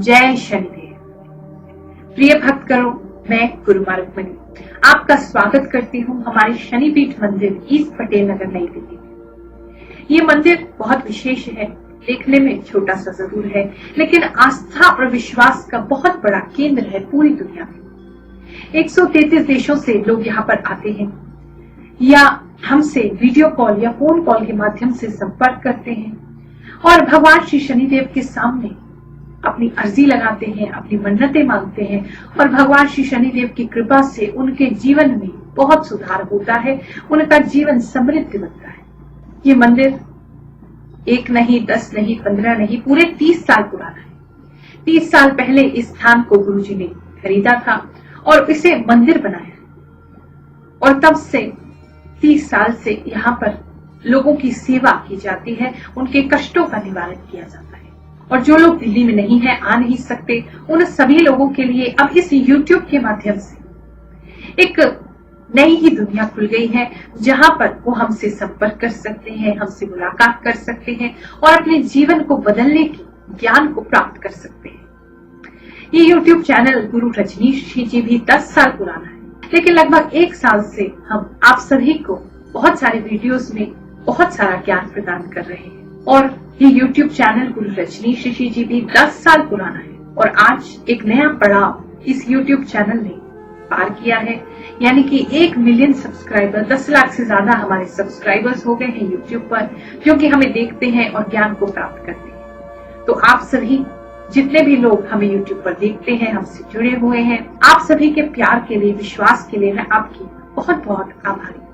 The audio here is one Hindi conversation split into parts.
जय शनिदेव। प्रिय भक्तगणों, मैं गुरुमा रुक्मिणी आपका स्वागत करती हूँ हमारे शनिपीठ मंदिर ईस्ट पटेल नगर नई दिल्ली में। ये मंदिर बहुत विशेष है, देखने में छोटा सा जरूर है, लेकिन आस्था और विश्वास का बहुत बड़ा केंद्र है पूरी दुनिया में। 133 देशों से लोग यहाँ पर आते हैं या हमसे वीडियो कॉल या फोन कॉल के माध्यम से संपर्क करते हैं और भगवान श्री शनिदेव के सामने अपनी अर्जी लगाते हैं, अपनी मन्नतें मांगते हैं और भगवान श्री शनिदेव की कृपा से उनके जीवन में बहुत सुधार होता है, उनका जीवन समृद्ध बनता है। ये मंदिर 1 नहीं, 10 नहीं, 15 नहीं, पूरे 30 साल पुराना है। 30 साल पहले इस स्थान को गुरुजी ने खरीदा था और इसे मंदिर बनाया और तब से 30 साल से यहाँ पर लोगों की सेवा की जाती है, उनके कष्टों का निवारण किया जाता है। और जो लोग दिल्ली में नहीं है, आ नहीं सकते, उन सभी लोगों के लिए अब इस YouTube के माध्यम से एक नई ही दुनिया खुल गई है, जहां पर वो हमसे संपर्क कर सकते हैं, हमसे मुलाकात कर सकते हैं और अपने जीवन को बदलने की ज्ञान को प्राप्त कर सकते हैं। ये YouTube चैनल गुरु रजनीश जी भी 10 साल पुराना है, लेकिन लगभग 1 साल से हम आप सभी को बहुत सारे वीडियोस में बहुत सारा ज्ञान प्रदान कर रहे हैं। और ये YouTube चैनल गुरु रजनीश जी भी 10 साल पुराना है और आज एक नया पड़ाव इस YouTube चैनल ने पार किया है, यानी कि 1 मिलियन सब्सक्राइबर, 10 लाख से ज्यादा हमारे सब्सक्राइबर्स हो गए हैं YouTube पर, जो कि हमें देखते हैं और ज्ञान को प्राप्त करते हैं। तो आप सभी जितने भी लोग हमें YouTube पर देखते हैं, हमसे जुड़े हुए हैं, आप सभी के प्यार के लिए, विश्वास के लिए मैं आपकी बहुत बहुत आभारी हूँ।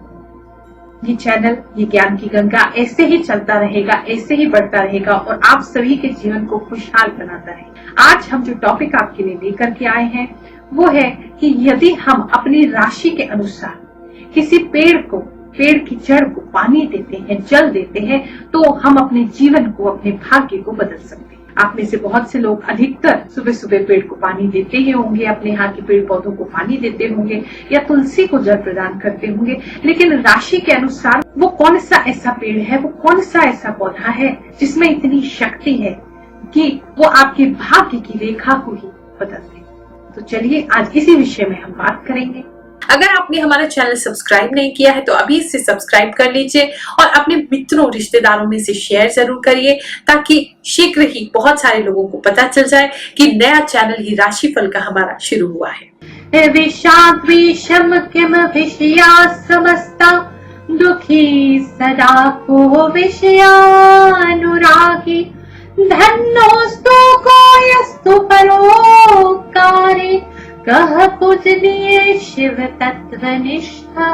ये चैनल, ये ज्ञान की गंगा ऐसे ही चलता रहेगा, ऐसे ही बढ़ता रहेगा और आप सभी के जीवन को खुशहाल बनाता है। आज हम जो टॉपिक आपके लिए लेकर के आए हैं वो है कि यदि हम अपनी राशि के अनुसार किसी पेड़ की जड़ को पानी देते हैं, जल देते हैं, तो हम अपने जीवन को, अपने भाग्य को बदल सकते हैं। आप में से बहुत से लोग अधिकतर सुबह सुबह पेड़ को पानी देते ही होंगे, अपने यहाँ के पेड़ पौधों को पानी देते होंगे या तुलसी को जल प्रदान करते होंगे, लेकिन राशि के अनुसार वो कौन सा ऐसा पेड़ है, वो कौन सा ऐसा पौधा है जिसमें इतनी शक्ति है कि वो आपके भाग्य की रेखा को ही बदल दे। तो चलिए आज इसी विषय में हम बात करेंगे। अगर आपने हमारा चैनल सब्सक्राइब नहीं किया है तो अभी इसे सब्सक्राइब कर लीजिए और अपने मित्रों, रिश्तेदारों में से शेयर जरूर करिए, ताकि शीघ्र ही बहुत सारे लोगों को पता चल जाए कि नया चैनल ही राशिफल का हमारा शुरू हुआ है। विषाद्वेषम किम विषया समस्ता दुखी सदा को विषयानुरागी धन्योस्तु को यस्तु परोपकारे कह पूजनीय शिव तत्वनिष्ठा।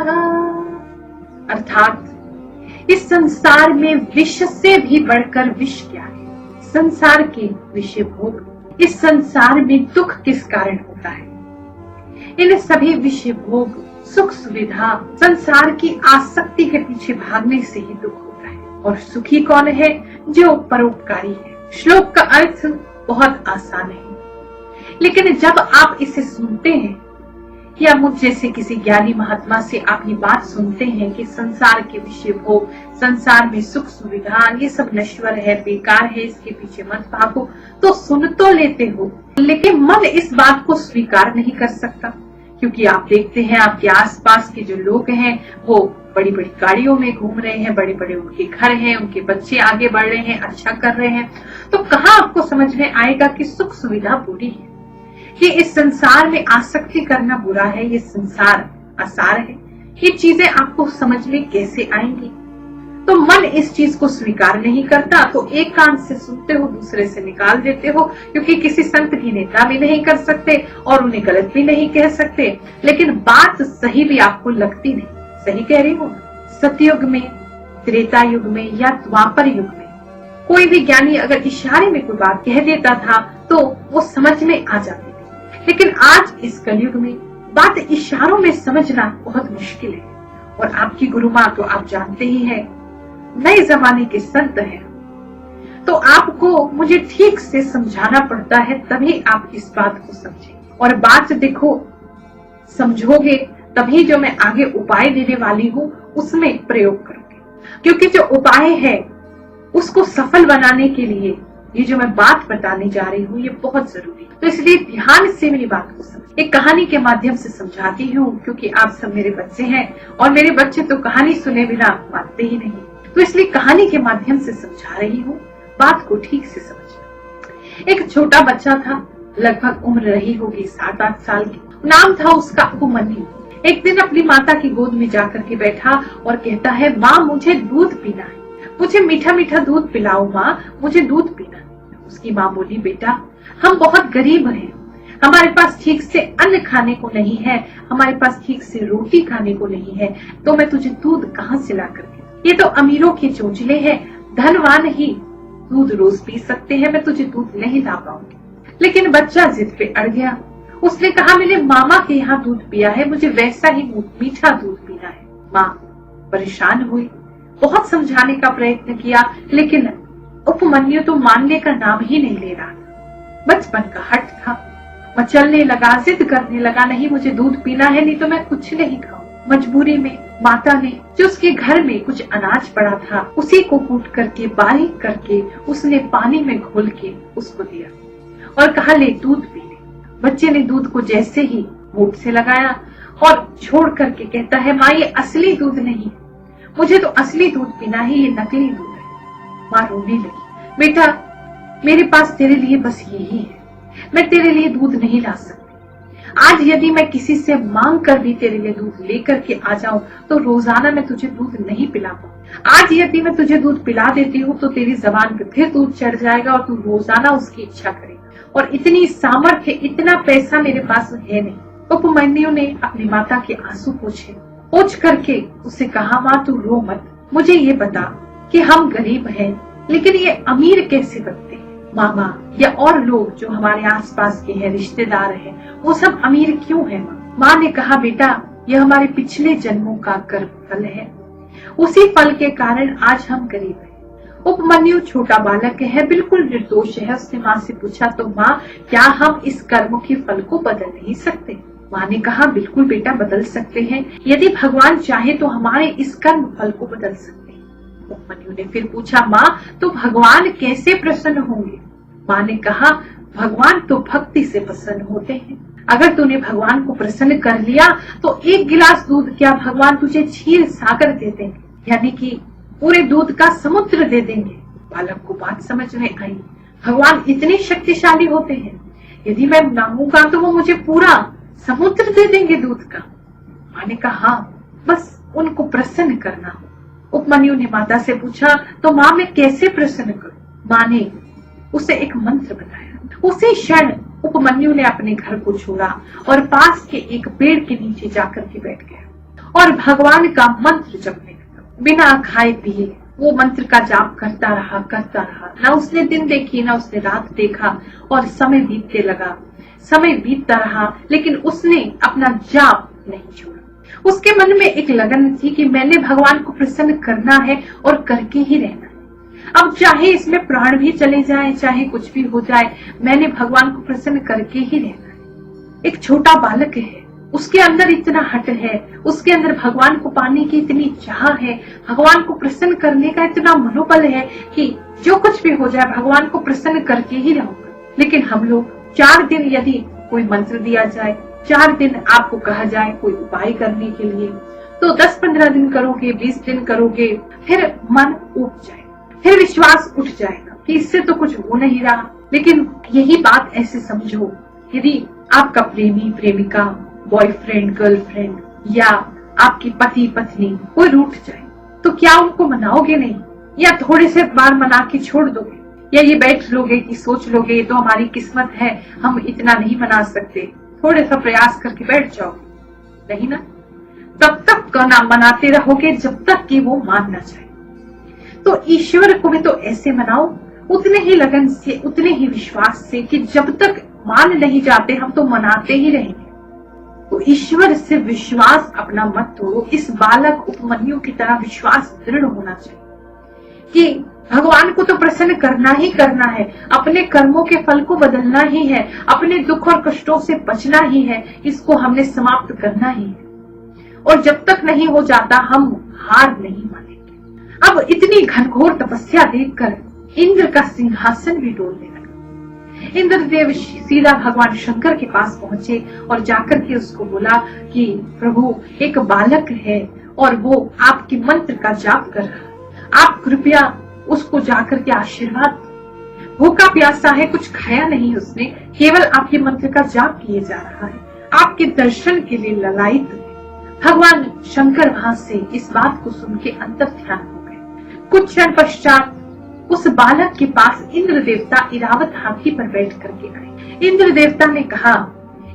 अर्थात इस संसार में विष से भी बढ़कर विष क्या है? संसार के विषय भोग। इस संसार में दुख किस कारण होता है? इन सभी विषय भोग, सुख सुविधा, संसार की आसक्ति के पीछे भागने से ही दुख होता है। और सुखी कौन है? जो परोपकारी है। श्लोक का अर्थ बहुत आसान है, लेकिन जब आप इसे सुनते हैं या मुझ जैसे किसी ज्ञानी महात्मा से आप ये बात सुनते हैं कि संसार के विषय भोग, संसार में सुख सुविधा, ये सब नश्वर है, बेकार है, इसके पीछे मत भागो, तो सुन तो लेते हो, लेकिन मन इस बात को स्वीकार नहीं कर सकता, क्योंकि आप देखते हैं आपके आसपास के जो लोग हैं वो बड़ी बड़ी गाड़ियों में घूम रहे हैं, बड़े बड़े उनके घर हैं, उनके बच्चे आगे बढ़ रहे हैं, अच्छा कर रहे हैं, तो कहाँ आपको समझ में आएगा कि सुख सुविधा बुरी है, कि इस संसार में आसक्ति करना बुरा है, ये संसार आसार है। ये चीजें आपको समझ में कैसे आएंगी? तो मन इस चीज को स्वीकार नहीं करता, तो एक कान से सुनते हो, दूसरे से निकाल देते हो, क्योंकि किसी संत की निंदा भी नहीं कर सकते और उन्हें गलत भी नहीं कह सकते, लेकिन बात सही भी आपको लगती नहीं। सही कह रही हूँ? सतयुग में, त्रेता युग में या द्वापर युग में कोई भी ज्ञानी अगर इशारे में कोई बात कह देता था तो वो समझ में आ जाती थी, लेकिन आज इस कलयुग में बात इशारों में समझना बहुत मुश्किल है। और आपकी गुरु माँ तो आप जानते ही हैं, नए जमाने के संत हैं, तो आपको मुझे ठीक से समझाना पड़ता है, तभी आप इस बात को समझें। और बात देखो, समझोगे तभी जो मैं आगे उपाय देने वाली हूँ उसमें प्रयोग करोगे, क्योंकि जो उपाय है उसको सफल बनाने के लिए ये जो मैं बात बताने जा रही हूँ ये बहुत जरूरी है, तो इसलिए ध्यान से मेरी बात को समझ। एक कहानी के माध्यम से समझाती हूँ, क्योंकि आप सब मेरे बच्चे हैं और मेरे बच्चे तो कहानी सुने बिना मानते ही नहीं, तो इसलिए कहानी के माध्यम से समझा रही हूँ, बात को ठीक से समझना। एक छोटा बच्चा था, लगभग उम्र रही होगी 7-8 साल की। नाम था उसका उपमन्यु। एक दिन अपनी माता की गोद में जाकर के बैठा और कहता है, माँ मुझे दूध पीना है, मुझे मीठा मीठा दूध पिलाओ माँ, मुझे दूध पीना है। उसकी माँ बोली, बेटा हम बहुत गरीब हैं, हमारे पास ठीक से अन्न खाने को नहीं है, हमारे पास ठीक से रोटी खाने को नहीं है, तो मैं तुझे दूध कहाँ से ला करके, ये तो अमीरों के चोंचले हैं, धनवान ही दूध रोज पी सकते हैं, मैं तुझे दूध नहीं ला पाऊंगी। लेकिन बच्चा जिद पे अड़ गया। उसने कहा, मैंने मामा के यहाँ दूध पिया है, मुझे वैसा ही मीठा दूध पीना है। माँ परेशान हुई, बहुत समझाने का प्रयत्न किया, लेकिन उपमन्यु तो मानने का नाम ही नहीं ले रहा। बचपन का हट था, मचलने लगा, जिद करने लगा, नहीं मुझे दूध पीना है, नहीं तो मैं कुछ नहीं खाऊं। मजबूरी में माता ने जो उसके घर में कुछ अनाज पड़ा था उसी को कूट करके बारीक करके उसने पानी में घोल के उसको दिया और कहा, ले दूध पी ले। बच्चे ने दूध को जैसे ही मुंह से लगाया और छोड़ करके कहता है, माँ ये असली दूध नहीं, मुझे तो असली दूध पीना है, ये नकली दूध है। माँ रोने लगी, बेटा मेरे पास तेरे लिए बस यही है, मैं तेरे लिए दूध नहीं ला सकती। आज यदि मैं किसी से मांग कर भी तेरे लिए दूध लेकर के आ जाऊं तो रोजाना मैं तुझे दूध नहीं पिला पाऊं। आज यदि मैं तुझे दूध पिला देती हूँ तो तेरी जबान पे फिर दूध चढ़ जाएगा और तू रोजाना उसकी इच्छा करेगा, और इतनी सामर्थ्य, इतना पैसा मेरे पास है नहीं। उपमन्यु ने अपनी माता के आंसू पोंछ करके उसे कहा, माँ तू रो मत, मुझे ये बता कि हम गरीब हैं लेकिन ये अमीर कैसे बनते हैं? मामा या और लोग जो हमारे आसपास के हैं, रिश्तेदार हैं, वो सब अमीर क्यों हैं? माँ ने कहा, बेटा यह हमारे पिछले जन्मों का कर्म फल है, उसी फल के कारण आज हम गरीब हैं। उपमन्यु छोटा बालक है, बिल्कुल निर्दोष है। उसने माँ से पूछा, तो माँ क्या हम इस कर्म के फल को बदल नहीं सकते? माँ ने कहा, बिल्कुल बेटा बदल सकते हैं, यदि भगवान चाहे तो हमारे इस कर्म फल को बदल सकते हैं। उपमन्यु ने फिर पूछा, माँ तो भगवान कैसे प्रसन्न होंगे? माँ ने कहा, भगवान तो भक्ति से प्रसन्न होते हैं। अगर तूने भगवान को प्रसन्न कर लिया तो एक गिलास दूध क्या भगवान तुझे क्षीर सागर दे देंगे, यानी कि पूरे दूध का समुद्र दे देंगे। बालक को बात समझ में आई, भगवान इतने शक्तिशाली होते हैं, यदि मैं मांगूंगा तो वो मुझे पूरा समुद्र दे देंगे दूध का। माँ ने कहा, हाँ बस उनको प्रसन्न करना हो। उपमन्यु ने माता से पूछा, तो माँ मैं कैसे प्रसन्न करूं? माँ ने उसे एक मंत्र बताया। उसी क्षण उपमन्यु ने अपने घर को छोड़ा और पास के एक पेड़ के नीचे जाकर के बैठ गया और भगवान का मंत्र जपने लगा। बिना खाए पिए वो मंत्र का जाप करता रहा। ना उसने दिन देखी ना उसने रात देखा और समय बीतता रहा, लेकिन उसने अपना जाप नहीं छोड़ा। उसके मन में एक लगन थी कि मैंने भगवान को प्रसन्न करना है और करके ही रहना है। अब चाहे इसमें प्राण भी चले जाए, चाहे कुछ भी हो जाए, मैंने भगवान को प्रसन्न करके ही रहना है। एक छोटा बालक है, उसके अंदर इतना हट है, उसके अंदर भगवान को पाने की इतनी चाह है, भगवान को प्रसन्न करने का इतना मनोबल है कि जो कुछ भी हो जाए भगवान को प्रसन्न करके ही रहूंगा। लेकिन हम लोग 4 दिन यदि कोई मंत्र दिया जाए, 4 दिन आपको कहा जाए कोई उपाय करने के लिए, तो 10-15 दिन करोगे, 20 दिन करोगे, फिर मन उठ जाएगा, फिर विश्वास उठ जाएगा कि इससे तो कुछ हो नहीं रहा। लेकिन यही बात ऐसे समझो, यदि आपका प्रेमी प्रेमिका, बॉयफ्रेंड गर्लफ्रेंड या आपकी पति पत्नी कोई रूठ जाए तो क्या उनको मनाओगे नहीं, या थोड़े से बार मना के छोड़ दोगे, या ये बैठ लोगे कि सोच लोगे ये तो हमारी किस्मत है, हम इतना नहीं मना सकते, थोड़े सा प्रयास करके बैठ जाओगे? नहीं ना, तब तक ना मनाते रहोगे जब तक कि वो मान ना जाए। तो ईश्वर को भी तो ऐसे मनाओ, उतने ही लगन से, उतने ही विश्वास से कि जब तक मान नहीं जाते हम तो मनाते ही रहेंगे। तो ईश्वर से विश्वास अपना मत तोड़ो। इस बालक उपमन्यु की तरह विश्वास दृढ़ होना चाहिए कि भगवान को तो प्रसन्न करना ही करना है, अपने कर्मों के फल को बदलना ही है, अपने दुख और कष्टों से बचना ही है, इसको हमने समाप्त करना ही है। और जब तक नहीं हो जाता हम हार नहीं मानेंगे। अब इतनी घनघोर तपस्या देखकर इंद्र का सिंहासन भी डोलने लगा। इंद्रदेव सीधा भगवान शंकर के पास पहुंचे और जाकर के उसको बोला कि प्रभु, एक बालक है और वो आपके मंत्र का जाप कर रहा है, आप कृपया उसको जाकर के आशीर्वाद। भूखा प्यासा है, कुछ खाया नहीं उसने, केवल आपके मंत्र का जाप किए जा रहा है, आपके दर्शन के लिए ललायित है। भगवान शंकर वहां से इस बात को सुन के अंतर्ध्यान हो गए। कुछ क्षण पश्चात उस बालक के पास इंद्र देवता इरावत हाथी पर बैठ करके आए। इंद्र देवता ने कहा,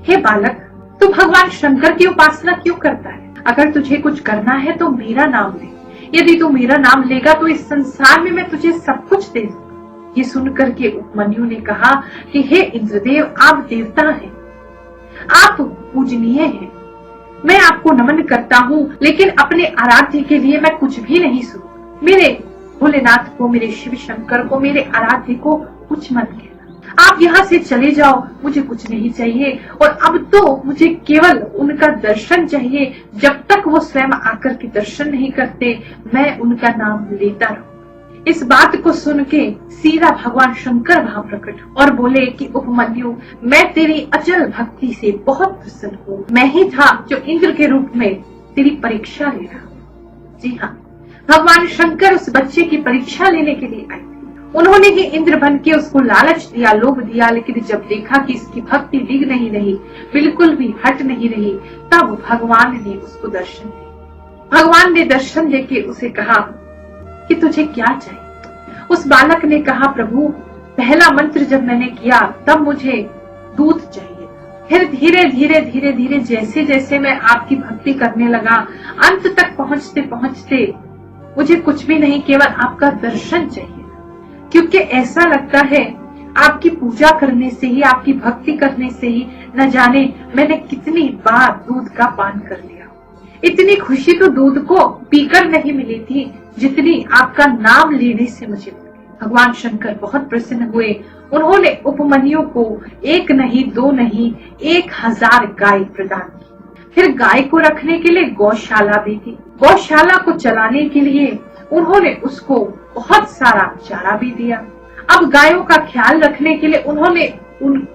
हे बालक, तू भगवान शंकर की उपासना क्यों करता है? अगर तुझे कुछ करना है तो मेरा नाम ले। यदि तू मेरा नाम लेगा तो इस संसार में मैं तुझे सब कुछ दे दूंगा। ये सुनकर के उपमन्यु ने कहा कि हे इंद्रदेव, आप देवता हैं, आप पूजनीय हैं, मैं आपको नमन करता हूँ, लेकिन अपने आराध्य के लिए मैं कुछ भी नहीं सुनूंगा। मेरे भोलेनाथ को, मेरे शिव शंकर को, मेरे आराध्य को कुछ मत कहना। आप यहाँ से चले जाओ, मुझे कुछ नहीं चाहिए। और अब तो मुझे केवल उनका दर्शन चाहिए। जब तक वो स्वयं आकर के दर्शन नहीं करते, मैं उनका नाम लेता रहूं। इस बात को सुन के सीधा भगवान शंकर वहां प्रकट और बोले कि उपमन्यु, मैं तेरी अचल भक्ति से बहुत प्रसन्न हूँ। मैं ही था जो इंद्र के रूप में तेरी परीक्षा ले रहा हूँ। जी हाँ, भगवान शंकर उस बच्चे की परीक्षा लेने के लिए आए थे। उन्होंने ही इंद्र बन के उसको लालच दिया, लोभ दिया, लेकिन जब देखा कि इसकी भक्ति डिग नहीं रही, बिल्कुल भी हट नहीं रही, तब भगवान ने उसको दर्शन दिया। भगवान ने दर्शन देके उसे कहा कि तुझे क्या चाहिए? उस बालक ने कहा, प्रभु, पहला मंत्र जब मैंने किया तब मुझे दूध चाहिए। फिर धीरे धीरे धीरे धीरे जैसे जैसे मैं आपकी भक्ति करने लगा, अंत तक पहुंचते पहुंचते मुझे कुछ भी नहीं, केवल आपका दर्शन चाहिए। क्योंकि ऐसा लगता है आपकी पूजा करने से ही, आपकी भक्ति करने से ही न जाने मैंने कितनी बार दूध का पान कर लिया। इतनी खुशी तो दूध को पीकर नहीं मिली थी जितनी आपका नाम लेने से मुझे मिली। भगवान शंकर बहुत प्रसन्न हुए। उन्होंने उपमन्यु को एक नहीं, दो नहीं, 1000 गाय प्रदान की। फिर गाय को रखने के लिए गौशाला भी थी। गौशाला को चलाने के लिए उन्होंने उसको बहुत सारा चारा भी दिया। अब गायों का ख्याल रखने के लिए उन्होंने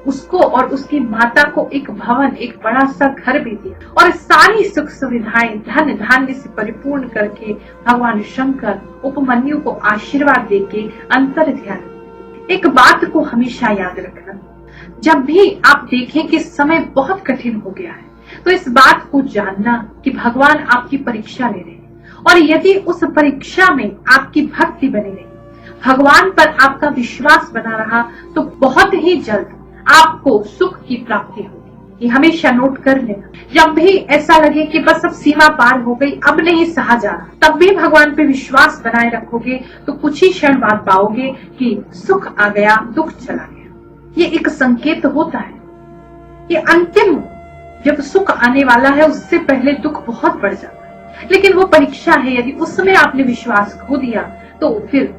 उसको और उसकी माता को एक भवन, एक बड़ा सा घर भी दिया और सारी सुख सुविधाएं धन धान्य से परिपूर्ण करके भगवान शंकर उपमन्यु को आशीर्वाद देके अंतर ध्यान। एक बात को हमेशा याद रखना, जब भी आप देखें कि समय बहुत कठिन हो गया है, तो इस बात को जानना कि भगवान आपकी परीक्षा ले रहे हैं और यदि उस परीक्षा में आपकी भक्ति बनी रही, भगवान पर आपका विश्वास बना रहा, तो बहुत ही जल्द आपको सुख की प्राप्ति होगी। ये हमेशा नोट कर लेना। जब भी ऐसा लगे कि बस अब सीमा पार हो गई, अब नहीं सहा जा रहा, तब भी भगवान पे विश्वास बनाए रखोगे तो कुछ ही क्षण बाद पाओगे कि सुख आ गया, दुख चला गया। ये एक संकेत होता है। ये अंतिम जब सुख आने वाला है, उससे पहले दुख बहुत बढ़ जाता है, लेकिन वो परीक्षा है। यदि उसमें आपने विश्वास खो दिया तो फिर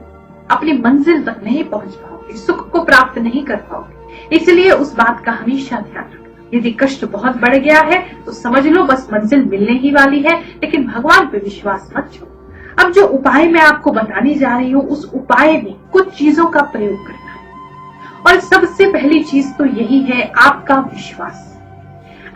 अपनी मंजिल तक नहीं पहुंच पाओगे, सुख को प्राप्त नहीं कर पाओगे। इसलिए उस बात का हमेशा ध्यान रखना। यदि कष्ट बहुत बढ़ गया है तो समझ लो बस मंजिल मिलने ही वाली है, लेकिन भगवान पे विश्वास मत छोड़ो। अब जो उपाय मैं आपको बताने जा रही हूँ, उस उपाय में कुछ चीजों का प्रयोग करना है और सबसे पहली चीज तो यही है आपका विश्वास।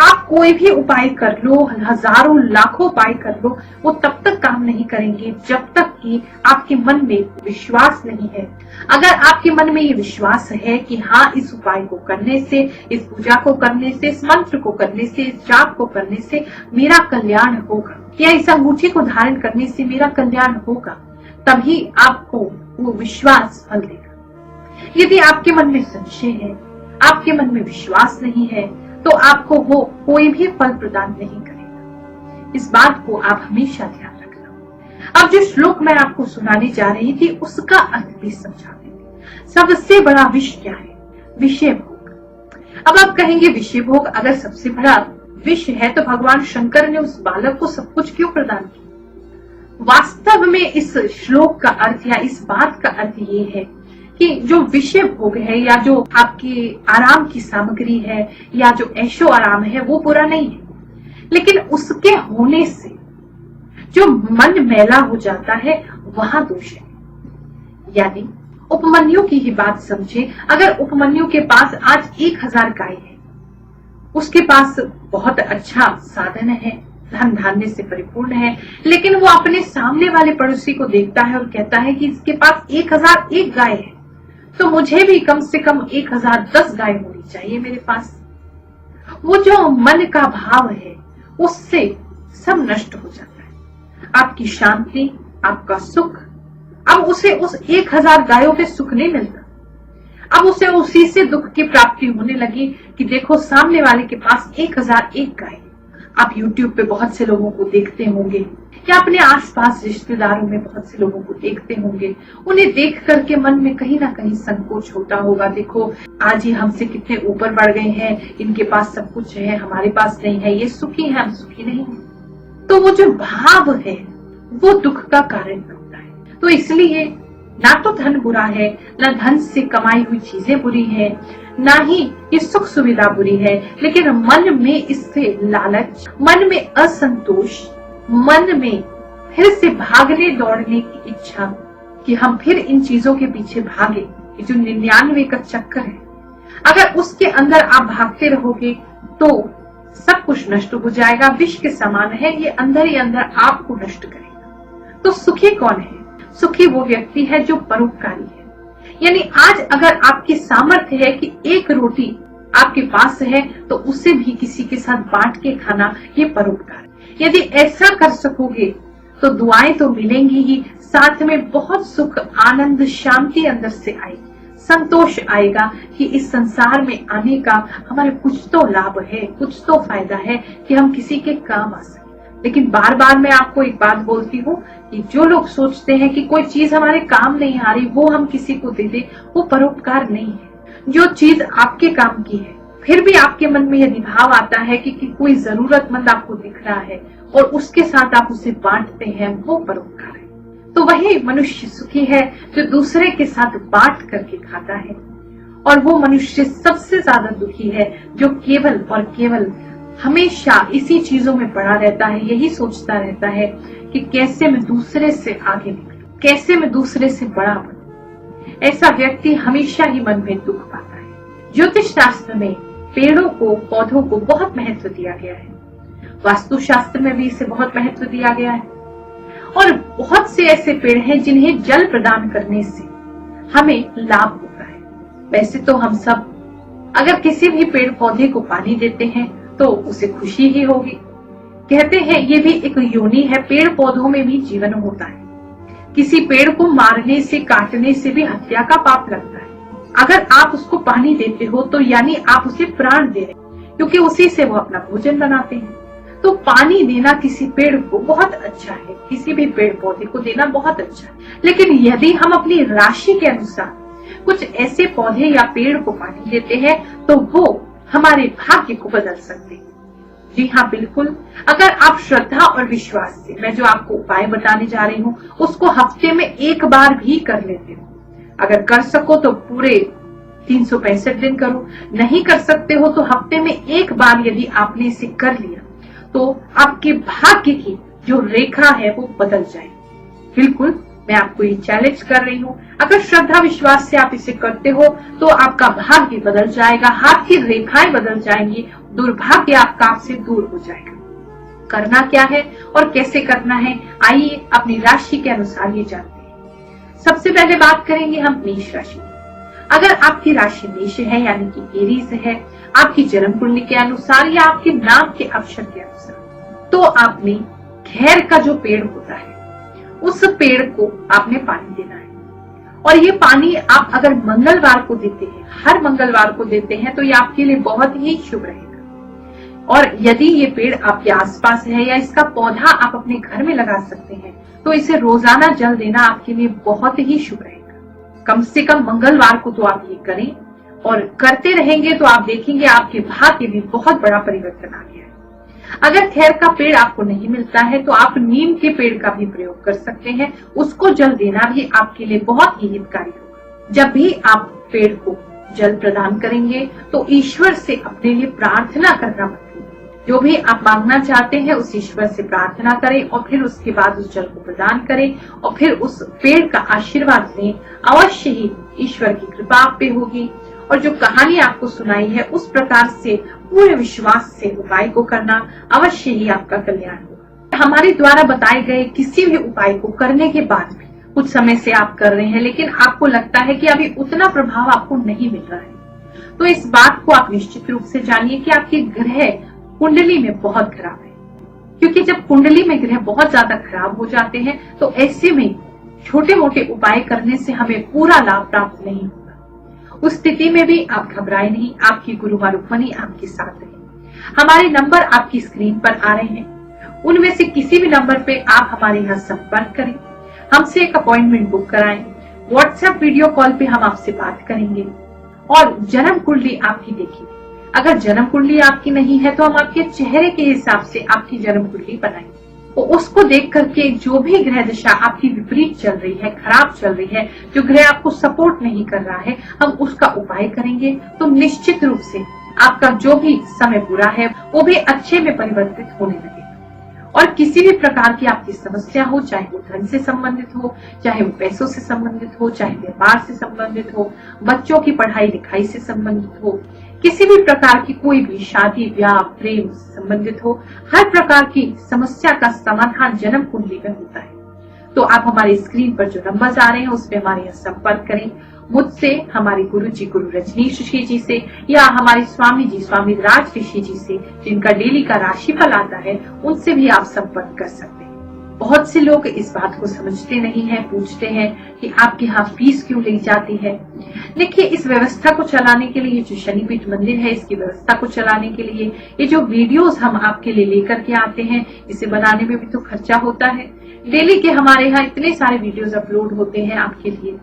आप कोई भी उपाय कर लो, हजारों लाखों उपाय कर लो, वो तब तक काम नहीं करेंगे जब तक कि आपके मन में विश्वास नहीं है। अगर आपके मन में ये विश्वास है कि हाँ, इस उपाय को करने से, इस पूजा को करने से, इस मंत्र को करने से, इस जाप को करने से मेरा कल्याण होगा, या इस अंगूठी को धारण करने से मेरा कल्याण होगा, तभी आपको वो विश्वास फल देगा। यदि आपके मन में संशय है, आपके मन में विश्वास नहीं है, तो आपको वो कोई भी फल प्रदान नहीं करेगा। इस बात को आप हमेशा ध्यान रखना। अब जो श्लोक मैं आपको सुनाने जा रही थी, उसका अर्थ भी समझा देंगे। सबसे बड़ा विष क्या है? विषय भोग। अब आप कहेंगे विषय भोग अगर सबसे बड़ा विष है तो भगवान शंकर ने उस बालक को सब कुछ क्यों प्रदान किया? वास्तव में इस श्लोक का अर्थ या इस बात का अर्थ ये है कि जो विषय भोग है या जो आपकी आराम की सामग्री है या जो ऐशो आराम है, वो बुरा नहीं है, लेकिन उसके होने से जो मन मैला हो जाता है वहां दोष है। यानी उपमन्यु की ही बात समझे। अगर उपमन्यु के पास आज 1000 गाय है, उसके पास बहुत अच्छा साधन है, धन धान्य से परिपूर्ण है, लेकिन वो अपने सामने वाले पड़ोसी को देखता है और कहता है कि इसके पास 1001 गाय है, तो मुझे भी कम से कम 1010 गाय होनी चाहिए मेरे पास। वो जो मन का भाव है उससे सब नष्ट हो जाता है। आपकी शांति, आपका सुख, अब उसे उस 1000 गायों पे सुख नहीं मिलता। अब उसे उसी से दुख की प्राप्ति होने लगी कि देखो सामने वाले के पास 1001 गाय। आप YouTube पे बहुत से लोगों को देखते होंगे या अपने आसपास रिश्तेदारों में बहुत से लोगों को देखते होंगे, उन्हें देख करके मन में कहीं ना कहीं संकोच होता होगा। देखो आज ही हमसे कितने ऊपर बढ़ गए हैं, इनके पास सब कुछ है, हमारे पास नहीं है, ये सुखी है, हम सुखी नहीं है। तो वो जो भाव है वो दुख का कारण बनता है। तो इसलिए ना तो धन बुरा है, ना धन से कमाई हुई चीजें बुरी है, ना ही ये सुख सुविधा बुरी है, लेकिन मन में इससे लालच, मन में असंतोष, मन में फिर से भागने दौड़ने की इच्छा कि हम फिर इन चीजों के पीछे भागे, ये जो 99 का चक्कर है, अगर उसके अंदर आप भागते रहोगे तो सब कुछ नष्ट हो जाएगा। विष के समान है, ये अंदर ही अंदर आपको नष्ट करेगा। तो सुखी कौन है? सुखी वो व्यक्ति है जो परोपकारी है। यानी आज अगर आपकी सामर्थ्य है कि एक रोटी आपके पास है तो उसे भी किसी के साथ बांट के खाना, ये परोपकार है। यदि ऐसा कर सकोगे तो दुआएं तो मिलेंगी ही, साथ में बहुत सुख, आनंद, शांति अंदर से आएगी, संतोष आएगा कि इस संसार में आने का हमारे कुछ तो लाभ है, कुछ तो फायदा है कि हम किसी के काम आ सके। लेकिन बार बार मैं आपको एक बात बोलती हूँ कि जो लोग सोचते हैं कि कोई चीज हमारे काम नहीं आ रही, वो हम किसी को दे दे, वो परोपकार नहीं है। जो चीज आपके काम की है, फिर भी आपके मन में यदि भाव आता है कि कोई जरूरतमंद आपको दिख रहा है और उसके साथ आप उसे बांटते हैं, वो परोपकार है। तो वही मनुष्य सुखी है जो दूसरे के साथ बांट करके खाता है। और वो मनुष्य सबसे ज्यादा दुखी है जो केवल और केवल हमेशा इसी चीजों में पड़ा रहता है, यही सोचता रहता है कि कैसे मैं दूसरे से आगे निकलूं, कैसे मैं दूसरे से बड़ा बनूं। ऐसा व्यक्ति हमेशा ही मन में दुख पाता है। ज्योतिष शास्त्र में पेड़ों को, पौधों को बहुत महत्व दिया गया है। वास्तु शास्त्र में भी इसे बहुत महत्व दिया गया है। और बहुत से ऐसे पेड़ हैं जिन्हें जल प्रदान करने से हमें लाभ होता है। वैसे तो हम सब अगर किसी भी पेड़ पौधे को पानी देते हैं तो उसे खुशी ही होगी। कहते हैं ये भी एक योनि है, पेड़ पौधों में भी जीवन होता है। किसी पेड़ को मारने से, काटने से भी हत्या का पाप लगता है। अगर आप उसको पानी देते हो तो यानी आप उसे प्राण दे रहे हैं, क्योंकि उसी से वो अपना भोजन बनाते हैं। तो पानी देना किसी पेड़ को बहुत अच्छा है, किसी भी पेड़ पौधे को देना बहुत अच्छा है। लेकिन यदि हम अपनी राशि के अनुसार कुछ ऐसे पौधे या पेड़ को पानी देते हैं तो वो हमारे भाग्य को बदल सकते हैं। जी हाँ, बिल्कुल। अगर आप श्रद्धा और विश्वास से, मैं जो आपको उपाय बताने जा रही हूँ, उसको हफ्ते में एक बार भी कर लेते हो, अगर कर सको तो पूरे 365 दिन करो, नहीं कर सकते हो तो हफ्ते में एक बार यदि आपने इसे कर लिया तो आपके भाग्य की जो रेखा है वो बदल जाएगी। बिल्कुल, मैं आपको ये चैलेंज कर रही हूँ। अगर श्रद्धा विश्वास से आप इसे करते हो तो आपका भाग्य बदल जाएगा, हाथ की रेखाएं बदल जाएंगी, दुर्भाग्य आपका आपसे दूर हो जाएगा। करना क्या है और कैसे करना है, आइए अपनी राशि के अनुसार ये जानते हैं। सबसे पहले बात करेंगे हम मेष राशि। अगर आपकी राशि मेष है यानी कि एरीज है, आपकी जन्म कुंडली के अनुसार या आपके नाम के अक्षर के अनुसार, तो आपने खैर का जो पेड़ होता है उस पेड़ को आपने पानी देना है। और ये पानी आप अगर मंगलवार को देते हैं, हर मंगलवार को देते हैं, तो ये आपके लिए बहुत ही शुभ रहेगा। और यदि ये पेड़ आपके आसपास है या इसका पौधा आप अपने घर में लगा सकते हैं तो इसे रोजाना जल देना आपके लिए बहुत ही शुभ रहेगा। कम से कम मंगलवार को तो आप ये करें और करते रहेंगे तो आप देखेंगे आपके भाग्य में बहुत बड़ा परिवर्तन आ गया है। अगर खैर का पेड़ आपको नहीं मिलता है तो आप नीम के पेड़ का भी प्रयोग कर सकते हैं, उसको जल देना भी आपके लिए बहुत ही हितकारी होगा। जब भी आप पेड़ को जल प्रदान करेंगे तो ईश्वर से अपने लिए प्रार्थना करना मत भूलिए। जो भी आप मांगना चाहते हैं उस ईश्वर से प्रार्थना करें और फिर उसके बाद उस जल को प्रदान करें और फिर उस पेड़ का आशीर्वाद लें। अवश्य ही ईश्वर की कृपा आप पे होगी और जो कहानी आपको सुनाई है उस प्रकार से पूरे विश्वास से उपाय को करना, अवश्य ही आपका कल्याण होगा। हमारे द्वारा बताए गए किसी भी उपाय को करने के बाद भी कुछ समय से आप कर रहे हैं लेकिन आपको लगता है कि अभी उतना प्रभाव आपको नहीं मिल रहा है, तो इस बात को आप निश्चित रूप से जानिए कि आपके ग्रह कुंडली में बहुत खराब है। क्योंकि जब कुंडली में ग्रह बहुत ज्यादा खराब हो जाते हैं तो ऐसे में छोटे मोटे उपाय करने से हमें पूरा लाभ प्राप्त नहीं होगा। उस स्थिति में भी आप घबराए नहीं, आपकी गुरु माँ रुक्मणी आपके साथ है। हमारे नंबर आपकी स्क्रीन पर आ रहे हैं, उनमें से किसी भी नंबर पे आप हमारे यहाँ संपर्क करें, हमसे एक अपॉइंटमेंट बुक कराएं। व्हाट्सएप वीडियो कॉल पे हम आपसे बात करेंगे और जन्म कुंडली आपकी देखिए। अगर जन्म कुंडली आपकी नहीं है तो हम आपके चेहरे के हिसाब से आपकी जन्म कुंडली बनाएंगे। तो उसको देख करके जो भी ग्रह दशा आपकी विपरीत चल रही है, खराब चल रही है, जो ग्रह आपको सपोर्ट नहीं कर रहा है, हम उसका उपाय करेंगे तो निश्चित रूप से आपका जो भी समय बुरा है वो भी अच्छे में परिवर्तित होने लगेगा। और किसी भी प्रकार की आपकी समस्या हो, चाहे वो धन से संबंधित हो, चाहे वो पैसों से संबंधित हो, चाहे व्यापार से संबंधित हो, बच्चों की पढ़ाई लिखाई से संबंधित हो, किसी भी प्रकार की कोई भी शादी ब्याह प्रेम से संबंधित हो, हर प्रकार की समस्या का समाधान जन्म कुंडली में होता है। तो आप हमारी स्क्रीन पर जो नंबर्स आ रहे हैं उसमें हमारे यहाँ संपर्क करें, मुझसे, हमारे गुरु जी गुरु रजनीश ऋषि जी से या हमारे स्वामी जी स्वामी राज ऋषि जी से जिनका डेली का राशिफल आता है, उनसे भी आप संपर्क कर सकते हैं। बहुत से लोग इस बात को समझते नहीं है, पूछते हैं कि आपके यहाँ फीस क्यों ली जाती है। देखिए, इस व्यवस्था को चलाने के लिए जो शनिपीठ मंदिर है, इसकी व्यवस्था को चलाने के लिए ये जो वीडियोस हम आपके लिए लेकर के आते हैं, इसे बनाने में भी तो खर्चा होता है। डेली के हमारे यहाँ इतने सारे वीडियोस अपलोड होते हैं आपके लिए,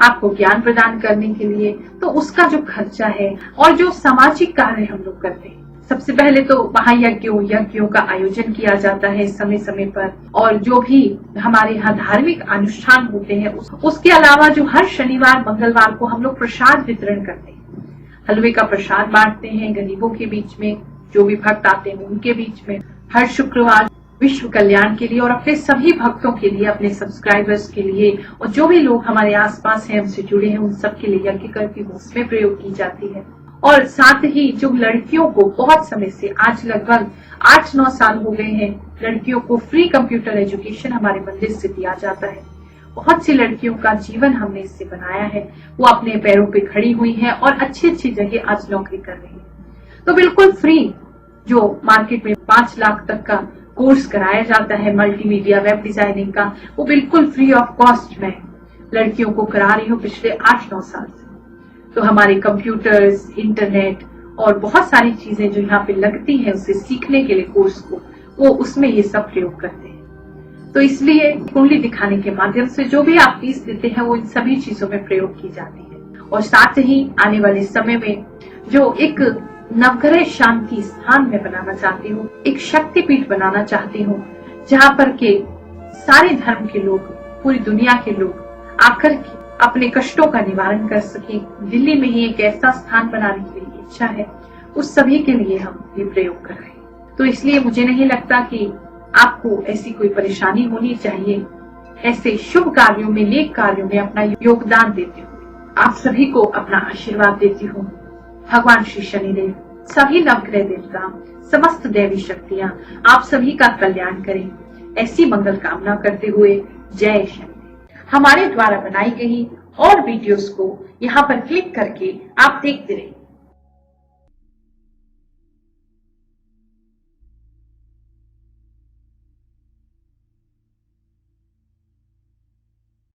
आपको ज्ञान प्रदान करने के लिए, तो उसका जो खर्चा है और जो सामाजिक कार्य हम लोग करते हैं, सबसे पहले तो यज्ञों का आयोजन किया जाता है समय समय पर, और जो भी हमारे यहाँ धार्मिक अनुष्ठान होते हैं उसके अलावा जो हर शनिवार मंगलवार को हम लोग प्रसाद वितरण करते हैं, हलवे का प्रसाद बांटते हैं गरीबों के बीच में, जो भी भक्त आते हैं उनके बीच में। हर शुक्रवार विश्व कल्याण के लिए और अपने सभी भक्तों के लिए, अपने सब्सक्राइबर्स के लिए और जो भी लोग हमारे आसपास हैं, हमसे जुड़े हैं, उन सब के लिए यज्ञ करके उसमें प्रयोग की जाती है। और साथ ही जो लड़कियों को बहुत समय से, आज लगभग 8-9 साल हो गए हैं, लड़कियों को फ्री कंप्यूटर एजुकेशन हमारे मंदिर से दिया जाता है। बहुत सी लड़कियों का जीवन हमने इससे बनाया है, वो अपने पैरों पे खड़ी हुई हैं और अच्छी अच्छी जगह आज नौकरी कर रही है। तो बिल्कुल फ्री, जो मार्केट में 5 लाख तक का कोर्स कराया जाता है मल्टीमीडिया वेब डिजाइनिंग का, वो बिल्कुल फ्री ऑफ कॉस्ट में लड़कियों को करा रही हूँ पिछले 8-9 साल से। तो हमारे कंप्यूटर्स, इंटरनेट और बहुत सारी चीजें जो यहाँ पे लगती हैं उसे सीखने के लिए कोर्स को, वो उसमें ये सब प्रयोग करते हैं। तो इसलिए कुंडली दिखाने के माध्यम से जो भी आप फीस देते हैं वो इन सभी चीजों में प्रयोग की जाती है। और साथ ही आने वाले समय में जो एक नवग्रह शांति स्थान में बनाना चाहती हूँ, एक शक्तिपीठ बनाना चाहती हूँ, जहाँ पर के सारे धर्म के लोग, पूरी दुनिया के लोग आकर के अपने कष्टों का निवारण कर सके। दिल्ली में ही एक ऐसा स्थान बनाने की मेरी इच्छा है, उस सभी के लिए हम ये प्रयोग कर रहे हैं। तो इसलिए मुझे नहीं लगता कि आपको ऐसी कोई परेशानी होनी चाहिए। ऐसे शुभ कार्यों में, नेक कार्यों में अपना योगदान देते हुए आप सभी को अपना आशीर्वाद देती हूँ। भगवान श्री शनिदेव, सभी नवग्रह देवता, समस्त दैवी शक्तियाँ आप सभी का कल्याण करें, ऐसी मंगल कामना करते हुए जय शनिदेव। हमारे द्वारा बनाई गई और वीडियोस को यहाँ पर क्लिक करके आप देखते रहिए।